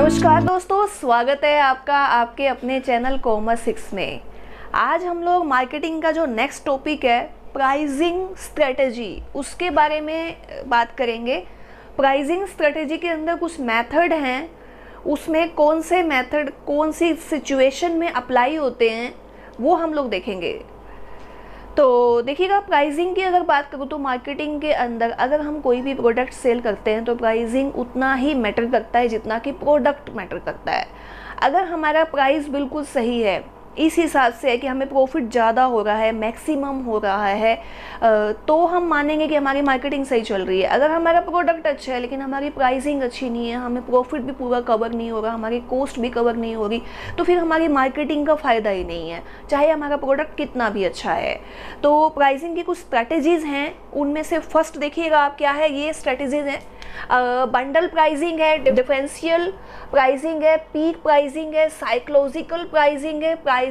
नमस्कार दोस्तों, स्वागत है आपका आपके अपने चैनल कॉमर्स 6 में। आज हम लोग मार्केटिंग का जो नेक्स्ट टॉपिक है प्राइसिंग स्ट्रेटजी, उसके बारे में बात करेंगे। प्राइसिंग स्ट्रेटजी के अंदर कुछ मेथड हैं, उसमें कौन से मेथड कौन सी सिचुएशन में अप्लाई होते हैं वो हम लोग देखेंगे। तो देखिएगा, प्राइसिंग की अगर बात करूँ तो मार्केटिंग के अंदर अगर हम कोई भी प्रोडक्ट सेल करते हैं तो प्राइसिंग उतना ही मैटर करता है जितना कि प्रोडक्ट मैटर करता है। अगर हमारा प्राइस बिल्कुल सही है, इस हिसाब से है कि हमें प्रॉफिट ज़्यादा हो रहा है, मैक्सिमम हो रहा है, तो हम मानेंगे कि हमारी मार्केटिंग सही चल रही है। अगर हमारा प्रोडक्ट अच्छा है लेकिन हमारी प्राइसिंग अच्छी नहीं है, हमें प्रॉफिट भी पूरा कवर नहीं हो रहा, हमारी कॉस्ट भी कवर नहीं हो रही, तो फिर हमारी मार्केटिंग का फ़ायदा ही नहीं है, चाहे हमारा प्रोडक्ट कितना भी अच्छा है। तो प्राइसिंग की कुछ स्ट्रैटेजीज़ हैं, उनमें से फर्स्ट देखिएगा आप क्या है। ये स्ट्रैटेजीज़ हैं, बंडल प्राइसिंग है, डिफरेंशियल प्राइसिंग है, पीक प्राइसिंग है, साइकोलॉजिकल प्राइसिंग है, प्राइस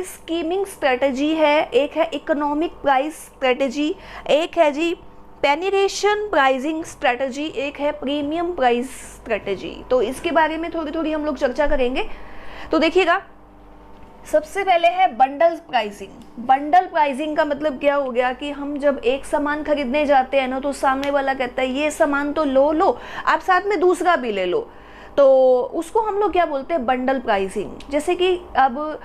स्कीमिंग स्ट्रेटजी है, एक है इकोनॉमिक प्राइस स्ट्रेटजी, एक है जी पेनिट्रेशन प्राइसिंग स्ट्रेटजी, एक है प्रीमियम प्राइस स्ट्रेटजी। तो इसके बारे में थोड़ी थोड़ी हम लोग चर्चा करेंगे। तो देखिएगा, सबसे पहले है बंडल प्राइसिंग। बंडल प्राइसिंग का मतलब क्या हो गया कि हम जब एक सामान खरीदने जाते हैं ना, तो सामने वाला कहता है ये सामान तो लो, आप साथ में दूसरा भी ले लो, तो उसको हम लोग क्या बोलते हैं, बंडल प्राइसिंग। जैसे कि अब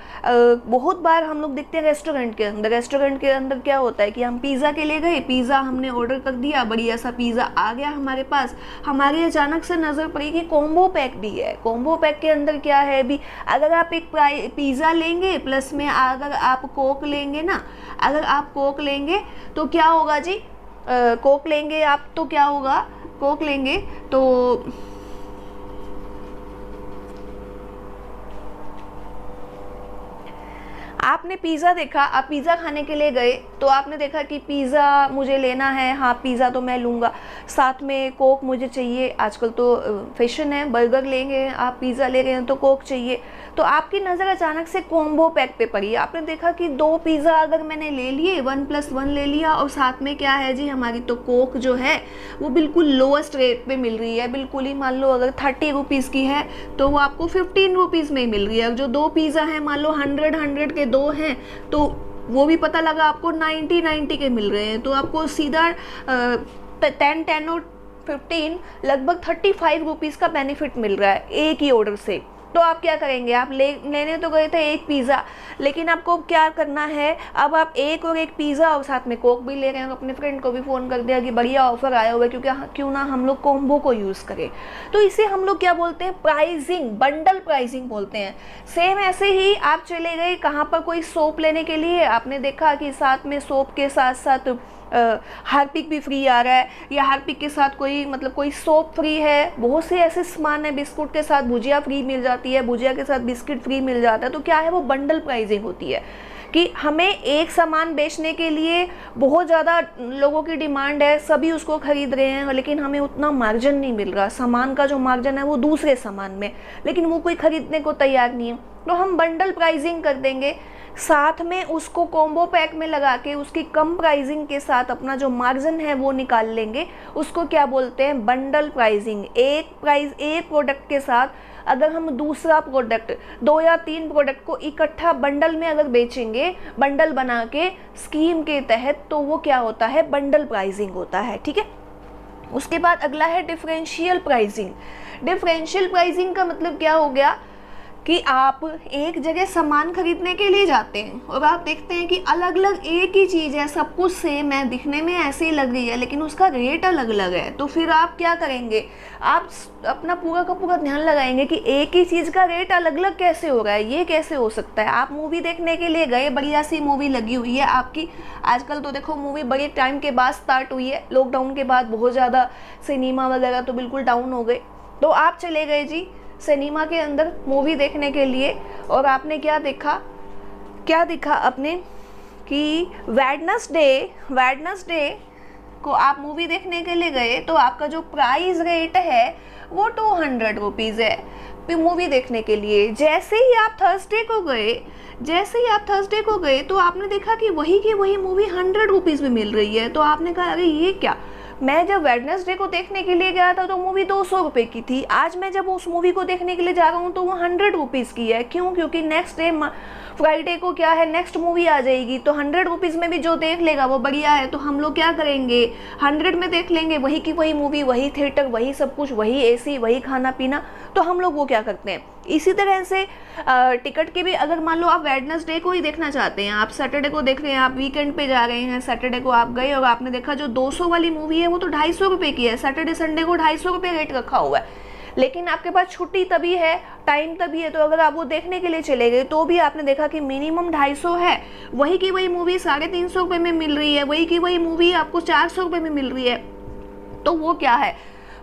बहुत बार हम लोग देखते हैं रेस्टोरेंट के अंदर क्या होता है कि हम पिज़्ज़ा के लिए गए, पिज़्ज़ा हमने ऑर्डर कर दिया, बढ़िया सा पिज़्ज़ा आ गया हमारे पास, हमारी अचानक से नज़र पड़ी कि कॉम्बो पैक भी है। कॉम्बो पैक के अंदर क्या है भी, अगर आप एक पिज़्ज़ा लेंगे प्लस में अगर आप कोक लेंगे ना, अगर आप कोक लेंगे तो क्या होगा जी, कोक लेंगे आप तो क्या होगा, कोक लेंगे तो आपने पिज़्ज़ा देखा, आप पिज़्ज़ा खाने के लिए गए तो आपने देखा कि पिज़्ज़ा मुझे लेना है, हाँ पिज़्ज़ा तो मैं लूँगा, साथ में कोक मुझे चाहिए, आजकल तो फैशन है, बर्गर लेंगे आप पिज़्ज़ा ले रहे हैं तो कोक चाहिए। तो आपकी नज़र अचानक से कॉम्बो पैक पे पड़ी, आपने देखा कि 2 पिज़्ज़ा अगर मैंने ले लिए, 1+1 ले लिया, और साथ में क्या है जी, हमारी तो कोक जो है वो बिल्कुल लोएस्ट रेट पे मिल रही है, बिल्कुल ही मान लो अगर 30 रुपीज़ की है तो वो आपको 15 रुपीज़ में ही मिल रही है। जो 2 पिज़्ज़ा हैं, मान लो 100 के 2 हैं, तो वो भी पता लगा आपको 90 के मिल रहे हैं, तो आपको सीधा 10 और 15 लगभग 35 रुपीज़ का बेनिफिट मिल रहा है एक ही ऑर्डर से। तो आप क्या करेंगे, आप लेने तो गए थे एक पिज़्ज़ा, लेकिन आपको क्या करना है, अब आप एक और एक पिज़्ज़ा और साथ में कोक भी ले रहे हैं, अपने फ्रेंड को भी फ़ोन कर दिया कि बढ़िया ऑफर आया हुआ है, क्योंकि क्यों ना हम लोग कॉम्बो को यूज़ करें। तो इसे हम लोग क्या बोलते हैं, प्राइसिंग, बंडल प्राइसिंग बोलते हैं। सेम ऐसे ही आप चले गए कहाँ पर, कोई सोप लेने के लिए, आपने देखा कि साथ में सोप के साथ साथ हार्पिक भी फ्री आ रहा है, या हार्पिक के साथ कोई सोप फ्री है, बहुत से ऐसे सामान है, बिस्कुट के साथ भुजिया फ्री मिल जाती है, भुजिया के साथ बिस्किट फ्री मिल जाता है। तो क्या है, वो बंडल प्राइसिंग होती है कि हमें एक सामान बेचने के लिए बहुत ज़्यादा लोगों की डिमांड है, सभी उसको खरीद रहे हैं, लेकिन हमें उतना मार्जिन नहीं मिल रहा, सामान का जो मार्जिन है वो दूसरे सामान में, लेकिन वो कोई खरीदने को तैयार नहीं है। तो हम बंडल प्राइसिंग कर देंगे, साथ में उसको कॉम्बो पैक में लगा के उसकी कम प्राइसिंग के साथ अपना जो मार्जिन है वो निकाल लेंगे, उसको क्या बोलते हैं, बंडल प्राइसिंग। एक प्रोडक्ट के साथ अगर हम दूसरा प्रोडक्ट, 2 या 3 प्रोडक्ट को इकट्ठा बंडल में अगर बेचेंगे, बंडल बना के स्कीम के तहत, तो वो क्या होता है, बंडल प्राइसिंग होता है। ठीक है, उसके बाद अगला है डिफरेंशियल प्राइसिंग। डिफरेंशियल प्राइसिंग का मतलब क्या हो गया कि आप एक जगह सामान खरीदने के लिए जाते हैं और आप देखते हैं कि अलग अलग एक ही चीज़ है, सब कुछ सेम है, दिखने में ऐसे ही लग रही है, लेकिन उसका रेट अलग अलग है। तो फिर आप क्या करेंगे, आप अपना पूरा का पूरा ध्यान लगाएंगे कि एक ही चीज़ का रेट अलग अलग कैसे हो रहा है, ये कैसे हो सकता है। आप मूवी देखने के लिए गए, बढ़िया सी मूवी लगी हुई है आपकी, आजकल तो देखो मूवी बड़े टाइम के बाद स्टार्ट हुई है, लॉकडाउन के बाद बहुत ज़्यादा सिनेमा वगैरह तो बिल्कुल डाउन हो गए। तो आप चले गए जी सिनेमा के अंदर मूवी देखने के लिए, और आपने क्या देखा आपने कि वेडनेसडे को आप मूवी देखने के लिए गए, तो आपका जो प्राइस रेट है वो 200 रुपीज़ है मूवी देखने के लिए। जैसे ही आप थर्सडे को गए तो आपने देखा कि वही की वही मूवी 100 रुपीज़ में मिल रही है। तो आपने कहा अरे ये क्या, मैं जब वेडनेसडे को देखने के लिए गया था तो मूवी 200 रुपये की थी। आज मैं जब उस मूवी को देखने के लिए जा रहा हूँ तो वो 100 रुपीज़ की है। क्यों? क्योंकि नेक्स्ट डे फ्राइडे को क्या है, नेक्स्ट मूवी आ जाएगी, तो 100 रुपीज़ में भी जो देख लेगा वो बढ़िया है। तो हम लोग क्या करेंगे, 100 में देख लेंगे, वही की वही मूवी, वही थिएटर, वही सब कुछ, वही AC, वही खाना पीना। तो हम लोग वो क्या करते हैं। इसी तरह से टिकट के भी, अगर मान लो आप वेडनेसडे को ही देखना चाहते हैं, आप सैटरडे को देख रहे हैं, आप वीकेंड पे जा रहे हैं, सैटरडे को आप गए और आपने देखा जो 200 वाली मूवी है वो तो 250 रुपये की है, सैटरडे संडे को 250 रुपये रेट रखा हुआ है, लेकिन आपके पास छुट्टी तभी है, टाइम तभी है, तो अगर आप वो देखने के लिए चले गए तो भी आपने देखा कि मिनिमम 250 है। वही की वही मूवी 350 रुपये में मिल रही है, वही की वही मूवी आपको 400 रुपये में मिल रही है। तो वो क्या है,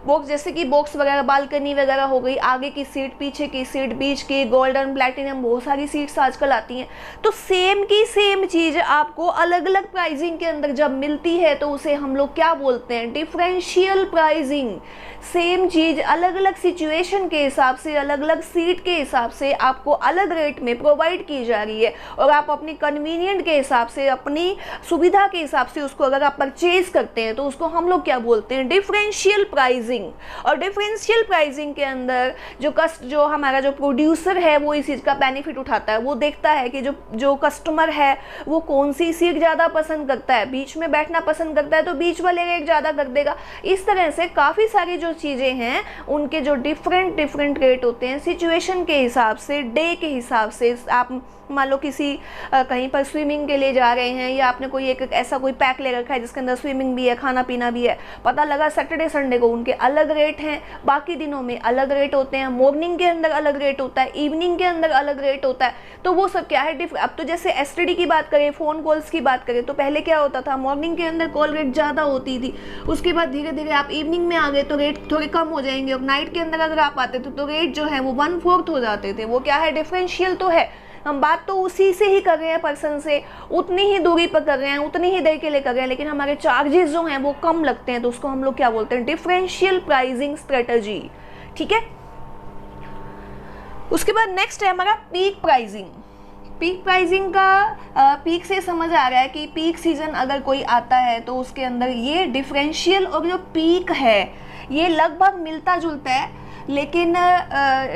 बॉक्स, जैसे कि बॉक्स वगैरह, बालकनी वगैरह हो गई, आगे की सीट, पीछे की सीट, बीच की, गोल्डन, प्लैटिनम, बहुत सारी सीट्स आजकल आती हैं। तो सेम की सेम चीज़ आपको अलग अलग प्राइसिंग के अंदर जब मिलती है तो उसे हम लोग क्या बोलते हैं, डिफरेंशियल प्राइसिंग। सेम चीज़ अलग अलग सिचुएशन के हिसाब से, अलग अलग सीट के हिसाब से आपको अलग रेट में प्रोवाइड की जा रही है, और आप अपनी कन्वीनियंट के हिसाब से, अपनी सुविधा के हिसाब से उसको अगर आप परचेज करते हैं तो उसको हम लोग क्या बोलते हैं, डिफरेंशियल प्राइसिंग। और डिफरेंशियल प्राइसिंग के अंदर जो हमारा जो प्रोड्यूसर है वो इस चीज़ का बेनिफिट उठाता है। वो देखता है कि जो कस्टमर है वो कौन सी सीट ज़्यादा पसंद करता है, बीच में बैठना पसंद करता है तो बीच वाले रेट ज़्यादा कर देगा। इस तरह से काफ़ी सारी जो चीज़ें हैं उनके जो डिफरेंट रेट होते हैं, सिचुएशन के हिसाब से, डे के हिसाब से। आप मान लो किसी कहीं पर स्विमिंग के लिए जा रहे हैं, या आपने कोई एक ऐसा कोई पैक ले रखा है जिसके अंदर स्विमिंग भी है, खाना पीना भी है, पता लगा सैटरडे संडे को उनके अलग रेट हैं, बाकी दिनों में अलग रेट होते हैं, मॉर्निंग के अंदर अलग रेट होता है, इवनिंग के अंदर अलग रेट होता है। तो वो सब क्या है, अब तो जैसे STD की बात करें, फ़ोन कॉल्स की बात करें, तो पहले क्या होता था, मॉर्निंग के अंदर कॉल रेट ज़्यादा होती थी, उसके बाद धीरे धीरे आप इवनिंग में आ गए तो रेट थोड़े कम हो जाएंगे, और नाइट के अंदर अगर आप आते थे तो रेट जो है वो 1/4 हो जाते थे। वो क्या है, डिफरेंशियल तो है। हम बात तो उसी से ही कर रहे हैं, पर्सन से, उतनी ही दूरी पर कर रहे हैं, उतनी ही देर के लिए कर रहे हैं, लेकिन हमारे चार्जेस जो हैं वो कम लगते हैं, तो उसको हम लोग क्या बोलते हैं, डिफरेंशियल प्राइसिंग स्ट्रेटजी। ठीक है। उसके बाद नेक्स्ट है हमारा पीक प्राइसिंग। पीक प्राइसिंग का पीक से समझ आ रहा है कि पीक सीजन अगर कोई आता है तो उसके अंदर ये डिफरेंशियल और जो पीक है ये लगभग मिलता जुलता है, लेकिन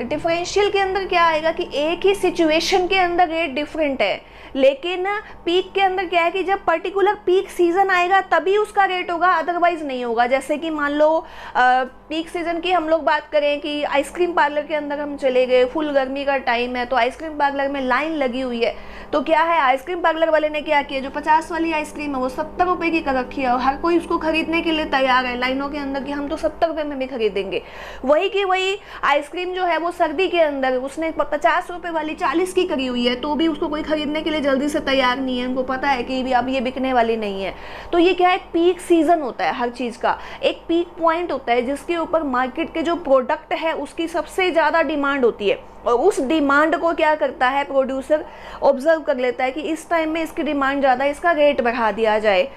डिफरेंशियल के अंदर क्या आएगा कि एक ही सिचुएशन के अंदर रेट डिफरेंट है, लेकिन पीक के अंदर क्या है कि जब पर्टिकुलर पीक सीजन आएगा तभी उसका रेट होगा, अदरवाइज नहीं होगा। जैसे कि मान लो पीक सीजन की हम लोग बात करें कि आइसक्रीम पार्लर के अंदर हम चले गए, फुल गर्मी का टाइम है, तो आइसक्रीम पार्लर में लाइन लगी हुई है, तो क्या है, आइसक्रीम पार्लर वाले ने क्या किया, जो 50 वाली आइसक्रीम है वो 70 रुपये की कर रखी है, और हर कोई उसको खरीदने के लिए तैयार है लाइनों के अंदर कि हम तो 70 रुपये में भी खरीदेंगे। वही की वही आइसक्रीम जो है वो सर्दी के अंदर उसने 50 रुपये वाली 40 की करी हुई है, तो भी उसको कोई खरीदने के लिए जल्दी से तैयार नहीं है, उनको पता है कि भी अब ये बिकने वाली नहीं है। तो ये क्या है, पीक सीजन होता है, हर चीज़ का एक पीक पॉइंट होता है जिसके ऊपर मार्केट के जो प्रोडक्ट है उसकी सबसे ज़्यादा डिमांड होती है, और उस डिमांड को क्या करता है, प्रोड्यूसर ऑब्जर्व कर लेता है कि इस टाइम में इसकी डिमांड ज़्यादा है, इसका रेट बढ़ा दिया जाए।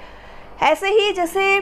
ऐसे ही जैसे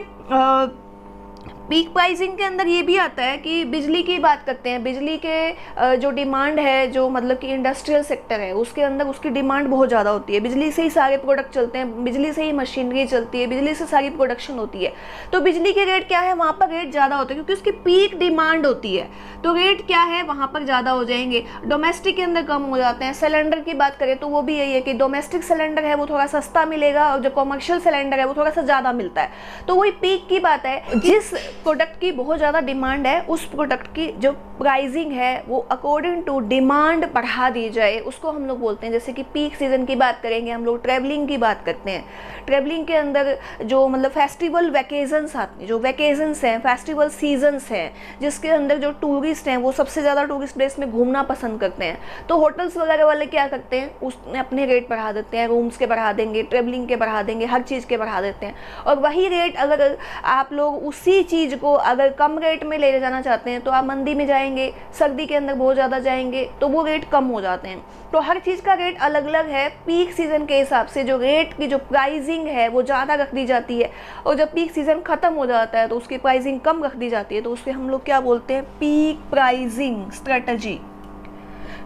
पीक प्राइसिंग के अंदर ये भी आता है कि बिजली की बात करते हैं, बिजली के जो डिमांड है, जो मतलब कि इंडस्ट्रियल सेक्टर है उसके अंदर उसकी डिमांड बहुत ज़्यादा होती है, बिजली से ही सारे प्रोडक्ट चलते हैं, बिजली से ही मशीनरी चलती है, बिजली से सारी प्रोडक्शन होती है, तो बिजली के रेट क्या है, वहाँ पर रेट ज़्यादा होते हैं क्योंकि उसकी पीक डिमांड होती है, तो रेट क्या है वहाँ पर ज़्यादा हो जाएंगे। डोमेस्टिक के अंदर कम हो जाते हैं। सिलेंडर की बात करें तो वो भी यही है कि डोमेस्टिक सिलेंडर है वो थोड़ा सस्ता मिलेगा, और जो कॉमर्शियल सिलेंडर है वो थोड़ा सा ज़्यादा मिलता है। तो वही पीक की बात है, जिस प्रोडक्ट की बहुत ज़्यादा डिमांड है उस प्रोडक्ट की जो प्राइसिंग है वो अकॉर्डिंग टू डिमांड बढ़ा दी जाए, उसको हम लोग बोलते हैं। जैसे कि पीक सीजन की बात करेंगे, हम लोग ट्रैवलिंग की बात करते हैं, ट्रैवलिंग के अंदर जो मतलब फेस्टिवल वैकेशंस आते हैं, जो वैकेशंस हैं, फेस्टिवल सीजन्स हैं, जिसके अंदर जो टूरिस्ट हैं वो सबसे ज़्यादा टूरिस्ट प्लेस में घूमना पसंद करते हैं, तो होटल्स वगैरह वाले क्या करते हैं, उसमें अपने रेट बढ़ा देते हैं, रूम्स के बढ़ा देंगे, ट्रैवलिंग के बढ़ा देंगे, हर चीज़ के बढ़ा देते हैं। और वही रेट अगर आप लोग उसी चीज़ को अगर कम रेट में ले जाना चाहते हैं तो आप मंदी में जाएंगे, सर्दी के अंदर बहुत ज़्यादा जाएंगे, तो वो रेट कम हो जाते हैं। तो हर चीज़ का रेट अलग अलग है। पीक सीज़न के हिसाब से जो रेट की जो प्राइसिंग है वो ज़्यादा रख दी जाती है, और जब पीक सीज़न ख़त्म हो जाता है तो उसकी प्राइसिंग कम रख दी जाती है, तो उससे हम लोग क्या बोलते हैं, पीक प्राइसिंग स्ट्रेटजी।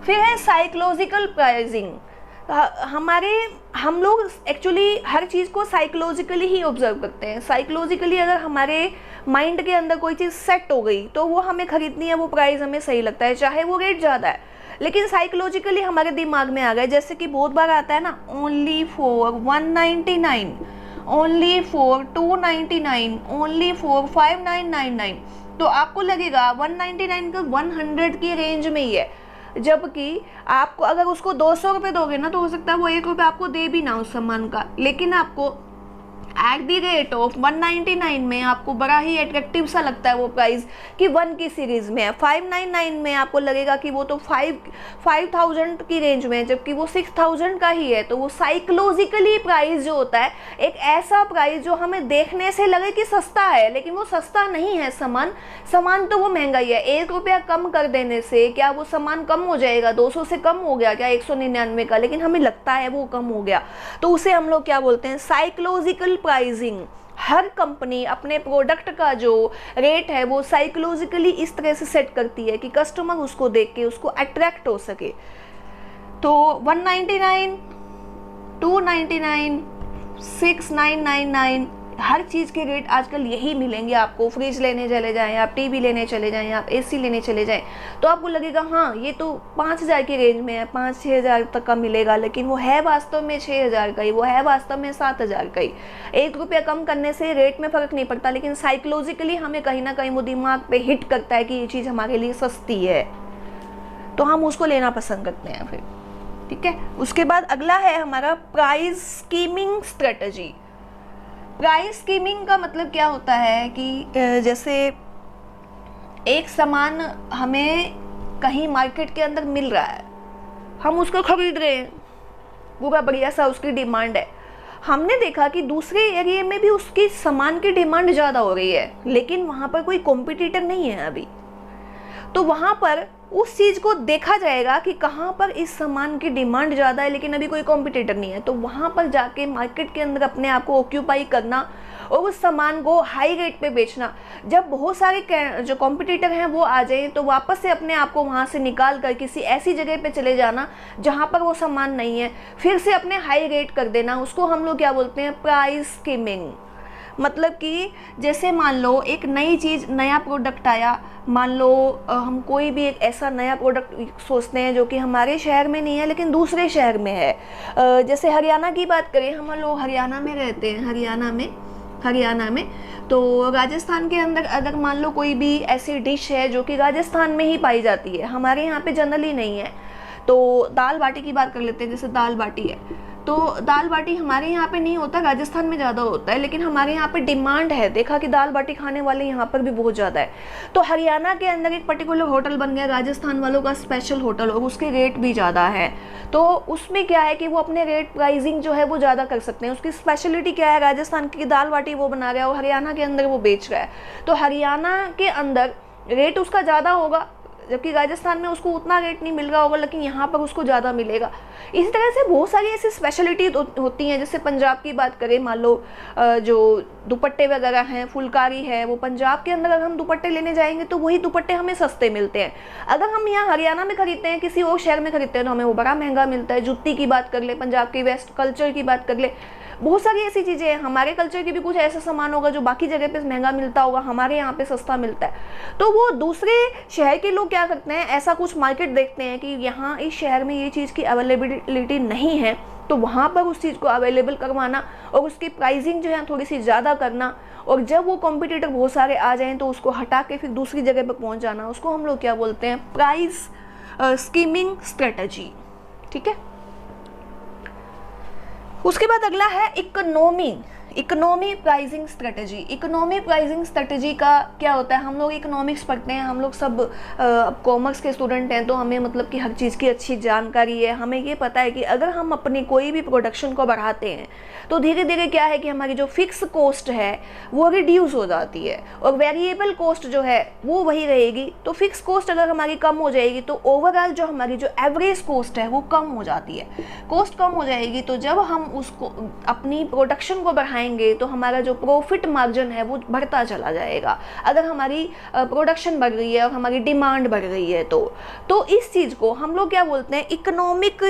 फिर है साइकोलॉजिकल प्राइसिंग। हमारे हम लोग एक्चुअली हर चीज़ को साइकोलॉजिकली ही ऑब्जर्व करते हैं। साइकोलॉजिकली अगर हमारे माइंड के अंदर कोई चीज़ सेट हो गई तो वो हमें खरीदनी है, वो प्राइस हमें सही लगता है, चाहे वो रेट ज़्यादा है, लेकिन साइकोलॉजिकली हमारे दिमाग में आ गया। जैसे कि बहुत बार आता है ना, only for 199, only for 299, only for 5999, तो आपको लगेगा 199 का 100 की रेंज में ही है, जबकि आपको अगर उसको 200 रुपये दोगे ना तो हो सकता है वो 1 रुपये आपको दे भी ना उस सामान का, लेकिन आपको एट दी रेट ऑफ 199 में आपको बड़ा ही अट्रैक्टिव सा लगता है वो प्राइस कि 1 की सीरीज़ में है। 599 में आपको लगेगा कि वो तो 5000 की रेंज में है, जबकि वो 6000 का ही है। तो वो साइकोलॉजिकली प्राइस जो होता है, एक ऐसा प्राइस जो हमें देखने से लगे कि सस्ता है, लेकिन वो सस्ता नहीं है। सामान तो वो महंगा ही है। 1 रुपया कम कर देने से क्या वो सामान कम हो जाएगा? 200 से कम हो गया क्या 199 का, लेकिन हमें लगता है वो कम हो गया। तो उसे हम लोग क्या बोलते हैं? Psychological pricing. हर कंपनी अपने प्रोडक्ट का जो रेट है वो साइकोलॉजिकली इस तरह से सेट करती है कि कस्टमर उसको देख के उसको अट्रैक्ट हो सके। तो 199, 299, 6999 हर चीज़ के रेट आजकल यही मिलेंगे आपको। फ्रिज लेने चले जाएं आप, टीवी लेने चले जाएं आप, एसी लेने चले जाएं, तो आपको लगेगा हाँ ये तो 5000 की रेंज में है, 5-6 हज़ार तक का मिलेगा, लेकिन वो है वास्तव में 6000 का ही, वो है वास्तव में 7000 का ही। 1 रुपया कम करने से रेट में फ़र्क नहीं पड़ता, लेकिन साइकोलॉजिकली हमें कहीं ना कहीं वो दिमाग पे हिट करता है कि ये चीज़ हमारे लिए सस्ती है, तो हम उसको लेना पसंद करते हैं फिर। ठीक है, उसके बाद अगला है हमारा price skimming strategy. Price skimming का मतलब क्या होता है कि जैसे एक सामान हमें कहीं मार्केट के अंदर मिल रहा है, हम उसको खरीद रहे हैं, पूरा बढ़िया सा उसकी डिमांड है। हमने देखा कि दूसरे एरिया में भी उसकी सामान की डिमांड ज़्यादा हो रही है, लेकिन वहाँ पर कोई कॉम्पिटिटर नहीं है अभी, तो वहाँ पर उस चीज़ को देखा जाएगा कि कहाँ पर इस सामान की डिमांड ज़्यादा है लेकिन अभी कोई कॉम्पिटिटर नहीं है, तो वहाँ पर जाके मार्केट के अंदर अपने आप को ऑक्यूपाई करना और उस सामान को हाई रेट पे बेचना। जब बहुत सारे जो कॉम्पिटिटर हैं वो आ जाएं तो वापस से अपने आप को वहाँ से निकाल कर किसी ऐसी जगह पे चले जाना जहाँ पर वो सामान नहीं है, फिर से अपने हाई रेट कर देना। उसको हम लोग क्या बोलते हैं? Price skimming. मतलब कि जैसे मान लो एक नई चीज़, नया प्रोडक्ट आया, मान लो हम कोई भी एक ऐसा नया प्रोडक्ट सोचते हैं जो कि हमारे शहर में नहीं है लेकिन दूसरे शहर में है। जैसे हरियाणा की बात करें, हम लोग हरियाणा में रहते हैं, हरियाणा में तो राजस्थान के अंदर अगर मान लो कोई भी ऐसी डिश है जो कि राजस्थान में ही पाई जाती है, हमारे यहाँ पे जनरली नहीं है, तो दाल बाटी की बात कर लेते हैं। जैसे दाल बाटी है, तो दाल बाटी हमारे यहाँ पे नहीं होता, राजस्थान में ज़्यादा होता है, लेकिन हमारे यहाँ पे डिमांड है, देखा कि दाल बाटी खाने वाले यहाँ पर भी बहुत ज़्यादा है। तो हरियाणा के अंदर एक पर्टिकुलर होटल बन गया राजस्थान वालों का स्पेशल होटल, और उसके रेट भी ज़्यादा है। तो उसमें क्या है कि वो अपने रेट प्राइसिंग जो है वो ज़्यादा कर सकते हैं। उसकी स्पेशलिटी क्या है? राजस्थान की दाल बाटी वो बना रहा है और हरियाणा के अंदर वो बेच रहा है, तो हरियाणा के अंदर रेट उसका ज़्यादा होगा, जबकि राजस्थान में उसको उतना रेट नहीं मिल रहा होगा, लेकिन यहाँ पर उसको ज़्यादा मिलेगा। इसी तरह से बहुत सारी ऐसी स्पेशलिटी होती हैं। जैसे पंजाब की बात करें, मान लो जो दुपट्टे वगैरह हैं, फुलकारी है, वो पंजाब के अंदर अगर हम दुपट्टे लेने जाएंगे तो वही दुपट्टे हमें सस्ते मिलते हैं। अगर हम यहाँ हरियाणा में खरीदते हैं, किसी और शहर में खरीदते हैं, तो हमें वो बड़ा महंगा मिलता है। जुत्ती की बात कर ले, पंजाब की वेस्ट कल्चर की बात कर ले, बहुत सारी ऐसी चीज़ें हैं। हमारे कल्चर की भी कुछ ऐसा सामान होगा जो बाकी जगह पे महंगा मिलता होगा, हमारे यहाँ पे सस्ता मिलता है। तो वो दूसरे शहर के लोग क्या करते हैं, ऐसा कुछ मार्केट देखते हैं कि यहाँ इस शहर में ये चीज़ की अवेलेबिलिटी नहीं है, तो वहाँ पर उस चीज़ को अवेलेबल करवाना और उसकी प्राइसिंग जो है थोड़ी सी ज़्यादा करना, और जब वो कॉम्पिटिटर बहुत सारे आ जाएँ तो उसको हटा के फिर दूसरी जगह पर पहुँच जाना, उसको हम लोग क्या बोलते हैं? Price skimming strategy. ठीक है, उसके बाद अगला है economy pricing strategy. Economy pricing strategy का क्या होता है? हम लोग इकोनॉमिक्स पढ़ते हैं, हम लोग सब कॉमर्स के स्टूडेंट हैं, तो हमें मतलब कि हर चीज़ की अच्छी जानकारी है। हमें ये पता है कि अगर हम अपनी कोई भी प्रोडक्शन को बढ़ाते हैं तो धीरे धीरे क्या है कि हमारी जो फिक्स कॉस्ट है वो रिड्यूस हो जाती है और वेरिएबल कॉस्ट जो है वो वही रहेगी। तो फिक्स कॉस्ट अगर हमारी कम हो जाएगी तो ओवरऑल जो हमारी जो एवरेज कॉस्ट है वो कम हो जाती है। कॉस्ट कम हो जाएगी तो जब हम उसको अपनी प्रोडक्शन को बढ़ाएंगे बढ़ाएंगे तो हमारा जो प्रॉफिट मार्जिन है वो बढ़ता चला जाएगा, अगर हमारी प्रोडक्शन बढ़ रही है और हमारी डिमांड बढ़ रही है तो इस चीज़ को हम लोग क्या बोलते हैं, इकोनॉमिक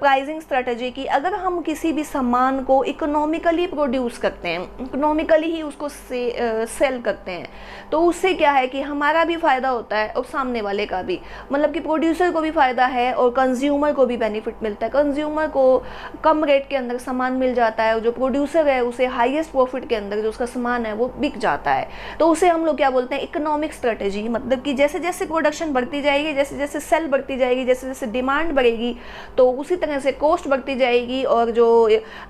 प्राइसिंग स्ट्रेटजी की। अगर हम किसी भी सामान को इकोनॉमिकली प्रोड्यूस करते हैं, इकोनॉमिकली ही उसको सेल करते हैं, तो उससे क्या है कि हमारा भी फ़ायदा होता है और सामने वाले का भी, मतलब कि प्रोड्यूसर को भी फ़ायदा है और कंज्यूमर को भी बेनिफिट मिलता है। कंज्यूमर को कम रेट के अंदर सामान मिल जाता है और जो प्रोड्यूसर है उसे हाईएस्ट प्रॉफिट के अंदर जो उसका सामान है वो बिक जाता है। तो उसे हम लोग क्या बोलते हैं, इकोनॉमिक स्ट्रेटजी। मतलब कि जैसे जैसे प्रोडक्शन बढ़ती जाएगी, जैसे जैसे सेल बढ़ती जाएगी, जैसे जैसे डिमांड बढ़ेगी, तो उसी तरह से कॉस्ट बढ़ती जाएगी और जो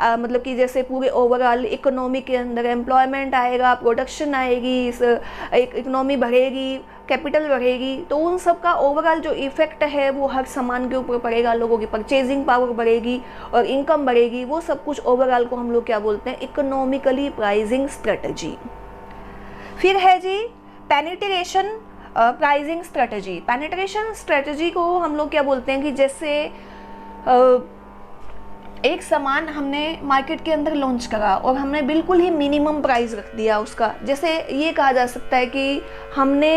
मतलब कि जैसे पूरे ओवरऑल इकोनॉमी के अंदर एम्प्लॉयमेंट आएगा, प्रोडक्शन आएगी, इकोनॉमी बढ़ेगी, कैपिटल बढ़ेगी, तो उन सब का ओवरऑल जो इफेक्ट है वो हर सामान के ऊपर पड़ेगा, लोगों की परचेजिंग पावर बढ़ेगी और इनकम बढ़ेगी। वो सब कुछ ओवरऑल को हम लोग क्या बोलते हैं, इकोनॉमिकली प्राइसिंग स्ट्रेटजी। फिर है जी penetration pricing strategy. Penetration strategy को हम लोग क्या बोलते हैं कि जैसे एक सामान हमने मार्केट के अंदर लॉन्च करा और हमने बिल्कुल ही मिनिमम प्राइस रख दिया उसका। जैसे ये कहा जा सकता है कि हमने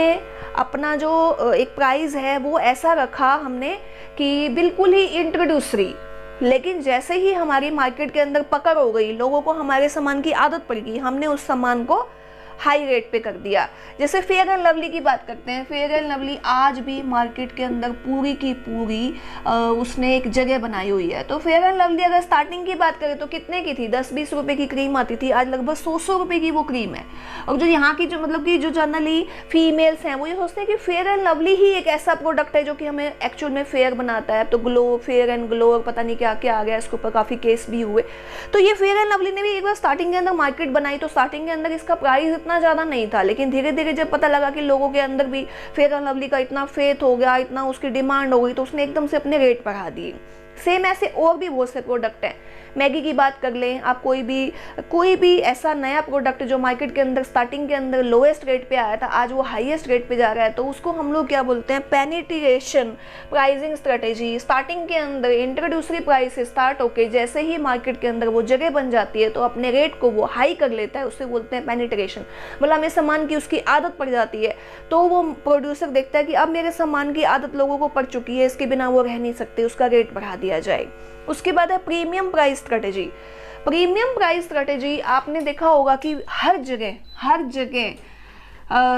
अपना जो एक प्राइस है वो ऐसा रखा हमने कि बिल्कुल ही इंट्रोड्यूसरी, लेकिन जैसे ही हमारी मार्केट के अंदर पकड़ हो गई, लोगों को हमारे सामान की आदत पड़ गई, हमने उस सामान को हाई रेट पे कर दिया। जैसे फेयर एंड लवली की बात करते हैं, फेयर एंड लवली आज भी मार्केट के अंदर पूरी की पूरी उसने एक जगह बनाई हुई है। तो फेयर एंड लवली अगर स्टार्टिंग की बात करें तो कितने की थी, 10-20 रुपए की क्रीम आती थी, आज लगभग 100 रुपए की वो क्रीम है। और जो यहाँ की जो मतलब कि जो जनरली फीमेल्स हैं वो ये सोचते हैं कि फेयर एंड लवली ही एक ऐसा प्रोडक्ट है जो कि हमें एक्चुअल में फेयर बनाता है। तो ग्लो, फेयर एंड ग्लो और पता नहीं क्या क्या आ गया, इसके ऊपर काफ़ी केस भी हुए। तो ये फेयर एंड लवली ने भी एक बार स्टार्टिंग के अंदर मार्केट बनाई, तो स्टार्टिंग के अंदर इसका प्राइस इतना ज़्यादा नहीं था, लेकिन धीरे धीरे जब पता लगा कि लोगों के अंदर भी फेयर एंड लवली का इतना फेथ हो गया, इतना उसकी डिमांड हो गई, तो उसने एकदम से अपने रेट बढ़ा दिए। सेम ऐसे और भी बहुत से प्रोडक्ट हैं। मैगी की बात कर लें आप, कोई भी ऐसा नया प्रोडक्ट जो मार्केट के अंदर स्टार्टिंग के अंदर लोएस्ट रेट पे आया था, आज वो हाईएस्ट रेट पे जा रहा है, तो उसको हम लोग क्या बोलते हैं, पेनिट्रेशन प्राइसिंग स्ट्रेटेजी। स्टार्टिंग के अंदर इंट्रोड्यूसरी प्राइस से स्टार्ट होकर जैसे ही मार्केट के अंदर वो जगह बन जाती है तो अपने रेट को वो हाई कर लेता है, उससे बोलते हैं पेनिट्रेशन। मतलब हमें सामान की उसकी आदत पड़ जाती है, तो वो प्रोड्यूसर देखता है कि अब मेरे सामान की आदत लोगों को पड़ चुकी है, इसके बिना वो रह नहीं सकते, उसका रेट बढ़ा दिया जाए। उसके बाद है premium price strategy. Premium price strategy आपने देखा होगा कि हर जगह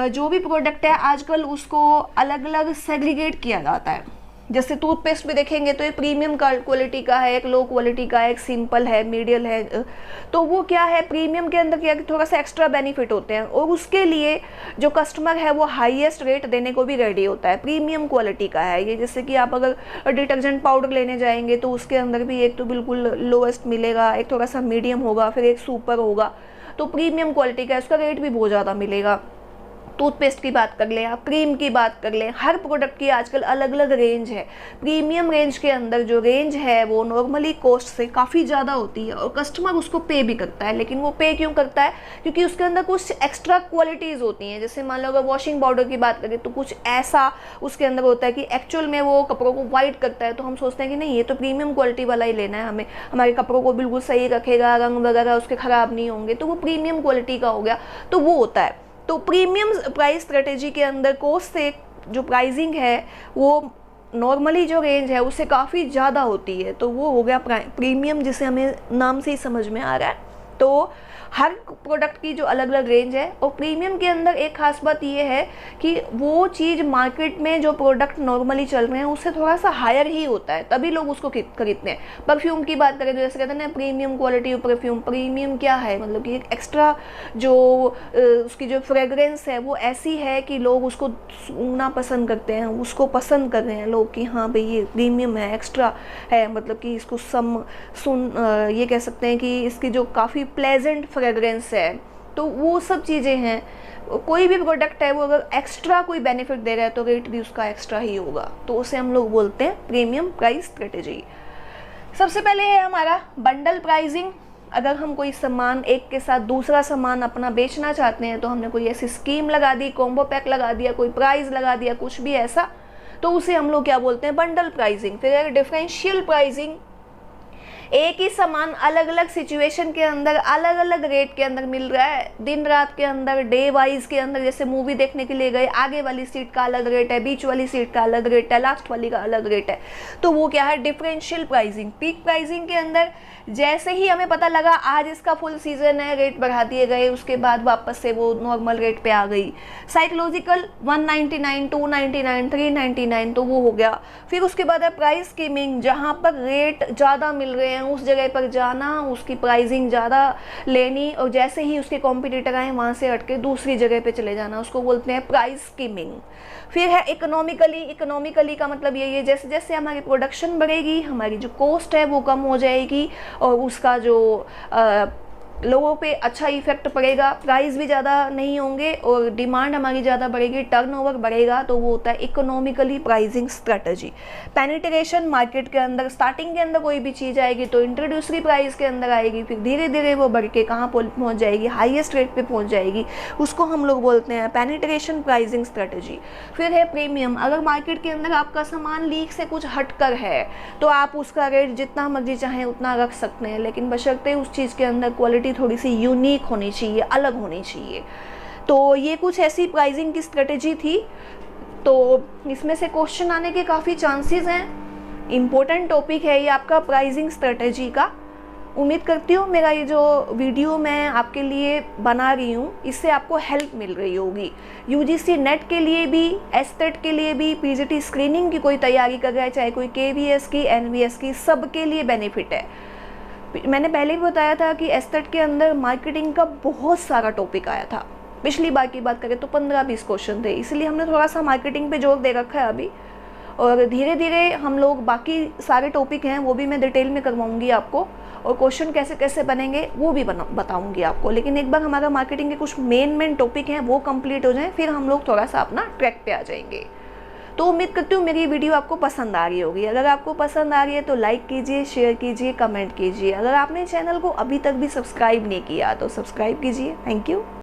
जो भी प्रोडक्ट है आजकल उसको अलग अलग सेग्रीगेट किया जाता है। जैसे टूथपेस्ट भी देखेंगे तो एक प्रीमियम क्वालिटी का है, एक लो क्वालिटी का है, एक सिंपल है, मीडियल है। तो वो क्या है, प्रीमियम के अंदर क्या है, थोड़ा सा एक्स्ट्रा बेनिफिट होते हैं और उसके लिए जो कस्टमर है वो हाईएस्ट रेट देने को भी रेडी होता है। प्रीमियम क्वालिटी का है ये। जैसे कि आप अगर डिटर्जेंट पाउडर लेने जाएंगे तो उसके अंदर भी एक तो बिल्कुल लोएस्ट मिलेगा, एक थोड़ा सा मीडियम होगा, फिर एक सुपर होगा। तो प्रीमियम क्वालिटी का है, उसका रेट भी बहुत ज़्यादा मिलेगा। टूथपेस्ट की बात कर लें आप, क्रीम की बात कर लें, हर प्रोडक्ट की आजकल अलग अलग रेंज है। प्रीमियम रेंज के अंदर जो रेंज है वो नॉर्मली कॉस्ट से काफ़ी ज़्यादा होती है और कस्टमर उसको पे भी करता है। लेकिन वो पे क्यों करता है, क्योंकि उसके अंदर कुछ एक्स्ट्रा क्वालिटीज़ होती हैं। जैसे मान लो अगर वॉशिंग पाउडर की बात करें तो कुछ ऐसा उसके अंदर होता है कि एक्चुअल में वो कपड़ों को वाइट करता है, तो हम सोचते हैं कि नहीं ये तो प्रीमियम क्वालिटी वाला ही लेना है, हमें हमारे कपड़ों को बिल्कुल सही रखेगा, रंग वगैरह उसके ख़राब नहीं होंगे, तो वो प्रीमियम क्वालिटी का हो गया, तो वो होता है। तो प्रीमियम प्राइस स्ट्रेटेजी के अंदर कॉस्ट से जो प्राइसिंग है वो नॉर्मली जो रेंज है उससे काफ़ी ज़्यादा होती है, तो वो हो गया प्रीमियम, जिसे हमें नाम से ही समझ में आ रहा है। तो हर प्रोडक्ट की जो अलग अलग रेंज है। और प्रीमियम के अंदर एक खास बात ये है कि वो चीज़ मार्केट में जो प्रोडक्ट नॉर्मली चल रहे हैं उससे थोड़ा सा हायर ही होता है, तभी लोग उसको खरीदते हैं। परफ्यूम की बात करें तो जैसे कहते हैं ना प्रीमियम क्वालिटी परफ्यूम, प्रीमियम क्या है, मतलब कि एक एक्स्ट्रा जो उसकी जो फ्रेगरेंस है वो ऐसी है कि लोग उसको सूंघना पसंद करते हैं, उसको पसंद कर रहे हैं लोग कि हाँ भाई ये प्रीमियम है, एक्स्ट्रा है, मतलब कि इसको ये कह सकते हैं कि इसकी जो काफ़ी प्लेजेंट फ्रेगरेंस है। तो वो सब चीज़ें हैं। कोई भी प्रोडक्ट है वो अगर एक्स्ट्रा कोई बेनिफिट दे रहा है तो रेट भी उसका एक्स्ट्रा ही होगा, तो उसे हम लोग बोलते हैं प्रीमियम प्राइस स्ट्रेटेजी। सबसे पहले है हमारा बंडल प्राइसिंग। अगर हम कोई सामान एक के साथ दूसरा सामान अपना बेचना चाहते हैं तो हमने कोई ऐसी स्कीम लगा दी, कॉम्बो पैक लगा दिया, कोई प्राइस लगा दिया, कुछ भी ऐसा, तो उसे हम लोग क्या बोलते हैं, बंडल प्राइसिंग। फिर डिफरेंशियल प्राइसिंग, एक ही सामान अलग अलग सिचुएशन के अंदर अलग अलग रेट के अंदर मिल रहा है, दिन रात के अंदर, डे वाइज के अंदर। जैसे मूवी देखने के लिए गए, आगे वाली सीट का अलग रेट है, बीच वाली सीट का अलग रेट है, लास्ट वाली का अलग रेट है। तो वो क्या है, डिफरेंशियल प्राइसिंग। पीक प्राइसिंग के अंदर जैसे ही हमें पता लगा आज इसका फुल सीजन है, रेट बढ़ा दिए गए, उसके बाद वापस से वो नॉर्मल रेट पे आ गई। साइकोलॉजिकल 199, 299, 399 तो वो हो गया। फिर उसके बाद है प्राइस स्कीमिंग, जहाँ पर रेट ज़्यादा मिल रहे हैं उस जगह पर जाना, उसकी प्राइसिंग ज़्यादा लेनी, और जैसे ही उसके कॉम्पिटिटर आए वहाँ से हट के दूसरी जगह पे चले जाना, उसको बोलते हैं प्राइस स्कीमिंग। फिर है इकोनॉमिकली। इकोनॉमिकली का मतलब यही है जैसे जैसे हमारी प्रोडक्शन बढ़ेगी, हमारी जो कॉस्ट है वो कम हो जाएगी और उसका जो लोगों पे अच्छा इफेक्ट पड़ेगा, प्राइस भी ज़्यादा नहीं होंगे और डिमांड हमारी ज़्यादा बढ़ेगी, टर्नओवर बढ़ेगा। तो वो होता है economically pricing strategy. Penetration, market के अंदर स्टार्टिंग के अंदर कोई भी चीज़ आएगी तो इंट्रोड्यूसरी प्राइस के अंदर आएगी, फिर धीरे धीरे वो बढ़ के कहाँ पहुँच जाएगी, हाईएस्ट रेट पे पहुँच जाएगी, उसको हम लोग बोलते हैं पेनिट्रेशन प्राइसिंग स्ट्रेटजी। फिर है प्रीमियम। अगर मार्केट के अंदर आपका सामान लीक से कुछ हटकर है तो आप उसका रेट जितना मर्जी चाहें उतना रख सकते हैं, लेकिन बशर्ते उस चीज़ के अंदर क्वालिटी थोड़ी सी यूनिक होनी चाहिए, अलग होनी चाहिए। तो ये कुछ ऐसी प्राइसिंग की स्ट्रेटेजी थी। तो इसमें से क्वेश्चन आने के काफ़ी चांसेस हैं। इम्पोर्टेंट टॉपिक है ये आपका प्राइसिंग स्ट्रेटेजी का। उम्मीद करती हूँ मेरा ये जो वीडियो मैं आपके लिए बना रही हूँ इससे आपको हेल्प मिल रही होगी। यूजीसी नेट के लिए भी, एस्टेट के लिए भी, पीजीटी स्क्रीनिंग की कोई तैयारी कर रहा है, चाहे कोई केवीएस की, एनवीएस की, सबके लिए बेनिफिट है। मैंने पहले भी बताया था कि एस्टेट के अंदर मार्केटिंग का बहुत सारा टॉपिक आया था। पिछली बार की बात करें तो 15-20 क्वेश्चन थे, इसलिए हमने थोड़ा सा मार्केटिंग पे जोर दे रखा है अभी। और धीरे धीरे हम लोग बाकी सारे टॉपिक हैं वो भी मैं डिटेल में करवाऊंगी आपको, और क्वेश्चन कैसे कैसे बनेंगे वो भी बताऊंगी आपको। लेकिन एक बार हमारा मार्केटिंग के कुछ मेन टॉपिक हैं वो कंप्लीट हो जाएं, फिर हम लोग थोड़ा सा अपना ट्रैक पे आ जाएंगे। तो उम्मीद करती हूँ मेरी वीडियो आपको पसंद आ रही होगी। अगर आपको पसंद आ रही है तो लाइक कीजिए, शेयर कीजिए, कमेंट कीजिए। अगर आपने चैनल को अभी तक भी सब्सक्राइब नहीं किया तो सब्सक्राइब कीजिए। Thank you.